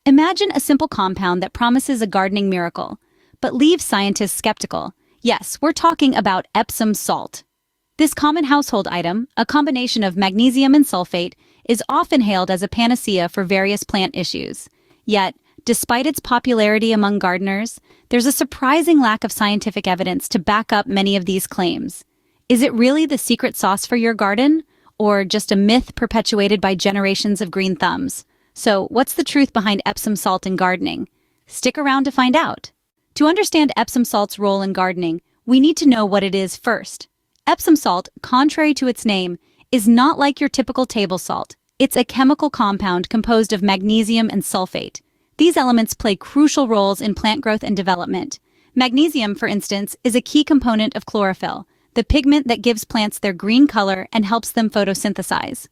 Imagine a simple compound that promises a gardening miracle, but leaves scientists skeptical. Yes, we're talking about Epsom salt. This common household item, a combination of magnesium and sulfate, is often hailed as a panacea for various plant issues. Yet, despite its popularity among gardeners, there's a surprising lack of scientific evidence to back up many of these claims. Is it really the secret sauce for your garden, or just a myth perpetuated by generations of green thumbs? So, what's the truth behind Epsom salt in gardening? Stick around to find out. To understand Epsom salt's role in gardening, we need to know what it is first. Epsom salt, contrary to its name, is not like your typical table salt. It's a chemical compound composed of magnesium and sulfate. These elements play crucial roles in plant growth and development. Magnesium, for instance, is a key component of chlorophyll, the pigment that gives plants their green color and helps them photosynthesize.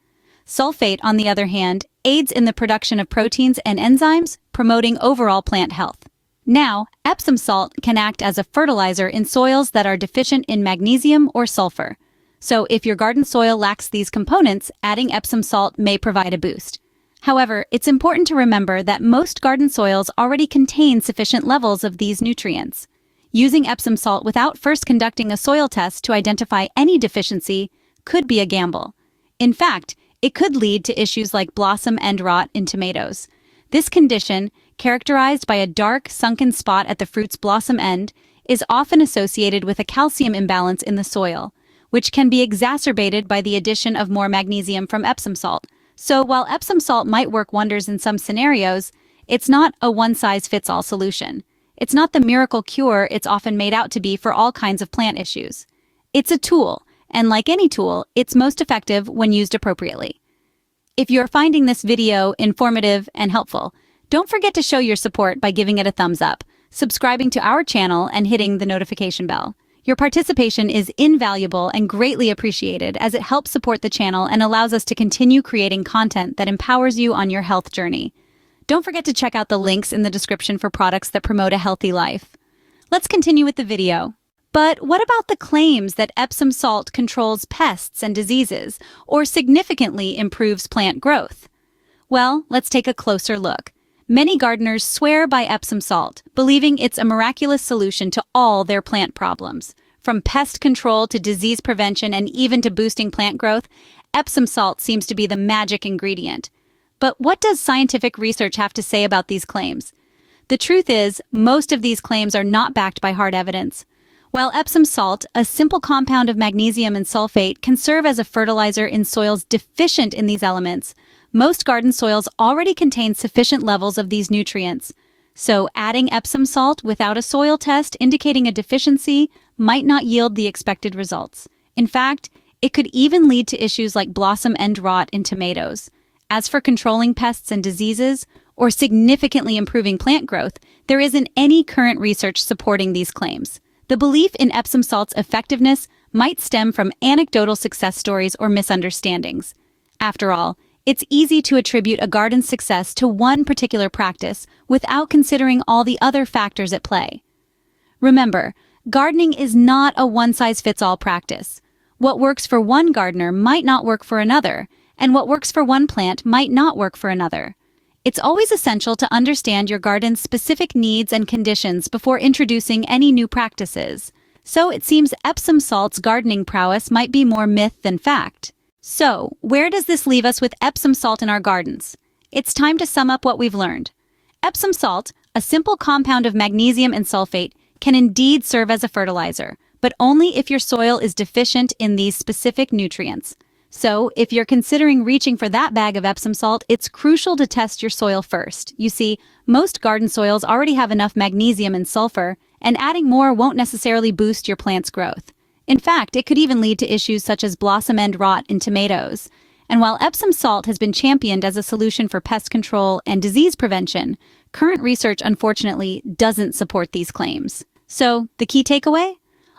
Sulfate, on the other hand, aids in the production of proteins and enzymes, promoting overall plant health. Now, Epsom salt can act as a fertilizer in soils that are deficient in magnesium or sulfur. So if your garden soil lacks these components, adding Epsom salt may provide a boost. However, it's important to remember that most garden soils already contain sufficient levels of these nutrients. Using Epsom salt without first conducting a soil test to identify any deficiency could be a gamble. In fact, it could lead to issues like blossom end rot in tomatoes. This condition, characterized by a dark, sunken spot at the fruit's blossom end, is often associated with a calcium imbalance in the soil, which can be exacerbated by the addition of more magnesium from Epsom salt. So while Epsom salt might work wonders in some scenarios, it's not a one-size-fits-all solution. It's not the miracle cure it's often made out to be for all kinds of plant issues. It's a tool, and like any tool, it's most effective when used appropriately. If you're finding this video informative and helpful, don't forget to show your support by giving it a thumbs up, subscribing to our channel, and hitting the notification bell. Your participation is invaluable and greatly appreciated as it helps support the channel and allows us to continue creating content that empowers you on your health journey. Don't forget to check out the links in the description for products that promote a healthy life. Let's continue with the video. But what about the claims that Epsom salt controls pests and diseases or significantly improves plant growth? Well, let's take a closer look. Many gardeners swear by Epsom salt, believing it's a miraculous solution to all their plant problems. From pest control to disease prevention and even to boosting plant growth, Epsom salt seems to be the magic ingredient. But what does scientific research have to say about these claims? The truth is, most of these claims are not backed by hard evidence. While Epsom salt, a simple compound of magnesium and sulfate, can serve as a fertilizer in soils deficient in these elements, most garden soils already contain sufficient levels of these nutrients. So adding Epsom salt without a soil test indicating a deficiency might not yield the expected results. In fact, it could even lead to issues like blossom end rot in tomatoes. As for controlling pests and diseases, or significantly improving plant growth, there isn't any current research supporting these claims. The belief in Epsom salt's effectiveness might stem from anecdotal success stories or misunderstandings. After all, it's easy to attribute a garden's success to one particular practice without considering all the other factors at play. Remember, gardening is not a one-size-fits-all practice. What works for one gardener might not work for another, and what works for one plant might not work for another. It's always essential to understand your garden's specific needs and conditions before introducing any new practices. So it seems Epsom salt's gardening prowess might be more myth than fact. So, where does this leave us with Epsom salt in our gardens? It's time to sum up what we've learned. Epsom salt, a simple compound of magnesium and sulfate, can indeed serve as a fertilizer, but only if your soil is deficient in these specific nutrients. So, if you're considering reaching for that bag of Epsom salt, it's crucial to test your soil first. You see, most garden soils already have enough magnesium and sulfur, and adding more won't necessarily boost your plant's growth. In fact, it could even lead to issues such as blossom end rot in tomatoes. And while Epsom salt has been championed as a solution for pest control and disease prevention, current research unfortunately doesn't support these claims. So, the key takeaway?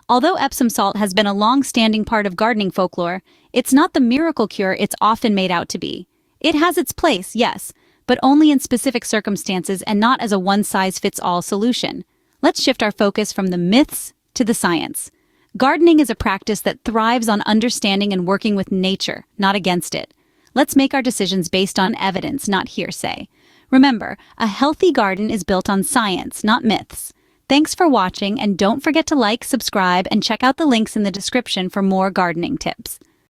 Although Epsom salt has been a long-standing part of gardening folklore, it's not the miracle cure it's often made out to be. It has its place, yes, but only in specific circumstances and not as a one-size-fits-all solution. Let's shift our focus from the myths to the science. Gardening is a practice that thrives on understanding and working with nature, not against it. Let's make our decisions based on evidence, not hearsay. Remember, a healthy garden is built on science, not myths. Thanks for watching, and don't forget to like, subscribe, and check out the links in the description for more gardening tips.